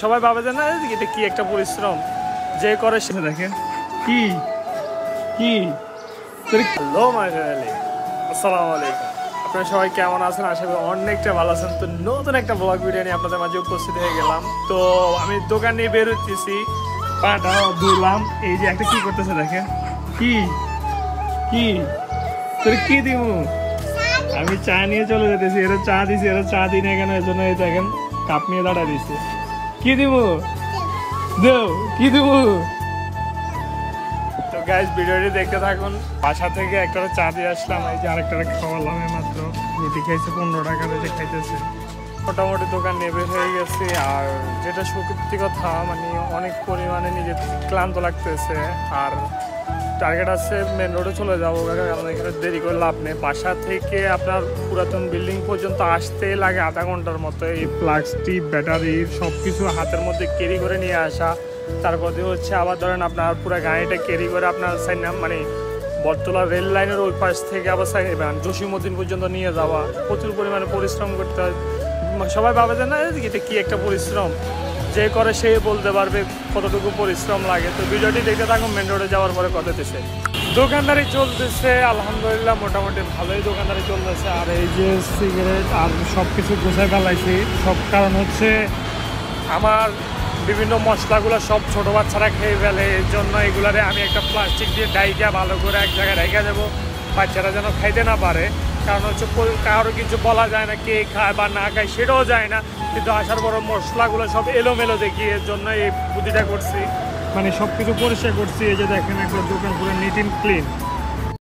সবাই ভাবে যে না এটা কি একটা পরিশ্রম যে করে সে দেখেন কি কি হ্যালো মাই ফ্যামিলি, আসসালামু আলাইকুম। আপনারা সবাই কেমন আছেন? আশা করি অনেকটা ভালো আছেন। তো নতুন একটা ব্লগ ভিডিও নিয়ে আপনাদের মাঝে উপস্থিত হয়ে গেলাম। তো আমি দোকান নিয়ে বের হচ্ছি, পাটা ধুলাম। এই যে একটা কি করতেছে দেখেন, কি কি তোর কি দিব? আমি চা নিয়ে চলে যেতেছি। এরা চা দিছি, এরা চা দিই না কেন? এর জন্য এই দেখেন কাপ নিয়ে দাঁড়া দিছে। কি দিব? দেও কি দিব? তো গাইস ভিডিওটি দেখতে থাকুন। বাসা থেকে একটা চা দিয়ে আসলাম, এই যে আরেকটা খাওয়ালাম। মাত্র রুটি খাইছে 15 টাকা দিয়ে খাইতেছে। মোটামুটি দোকান নিয়ে বের হয়ে গেছি। আর যেটা সত্যি কথা, মানে অনেক পরিমাণে নিজে ক্লান্ত লাগতেছে। আর টার্গেট আছে মেন রোডে চলে যাবো, কারণ এখানে দেরি করে লাভ নেই। বাসা থেকে আপনার পুরাতন বিল্ডিং পর্যন্ত আসতে লাগে আধা ঘন্টার মতো। এই প্লাস্টিক ব্যাটারি সব কিছু হাতের মধ্যে ক্যারি করে নিয়ে আসা, তারপর দিয়ে হচ্ছে আবার ধরেন আপনার পুরো গাড়িটা ক্যারি করে আপনার মানে বটতলা রেল লাইনের ওই পাশ থেকে আবার জসিমউদ্দিন পর্যন্ত নিয়ে যাওয়া। প্রচুর পরিমাণে পরিশ্রম করতে হয়। সবাই ভাবে যে না এটা কি একটা পরিশ্রম, যে করে সে বলতে পারবে কতটুকু পরিশ্রম লাগে। তো ভিডিওটি দেখতে থাকুন। মেন রোডে যাওয়ার পরে কথা দিচ্ছে দোকানদারি চলতেছে, আলহামদুলিল্লাহ মোটামুটি ভালোই দোকানদারি চলতেছে। আর এই যে সিগারেট আর সব কিছু গোছায় ফেলাইছি, সব কারণ হচ্ছে আমার বিভিন্ন মশলাগুলো সব ছোটো বাচ্চারা খেয়ে ফেলে। এর জন্য এগুলারে আমি একটা প্লাস্টিক দিয়ে ডাইকা ভালো করে এক জায়গায় রেখে দেবো, বাচ্চারা যেন খাইতে না পারে। কারণ হচ্ছে কারো কিছু বলা যায় না, কে খায় বা না খায় সেটাও যায় না। কিন্তু আসার পর মশলাগুলো সব এলোমেলো দেখি, এর জন্য এই বুদ্ধিটা করছি। মানে সব কিছু পরিষ্কার করছি। এই যে দেখেন একটা দোকান পুরো নিট অ্যান্ড ক্লিন।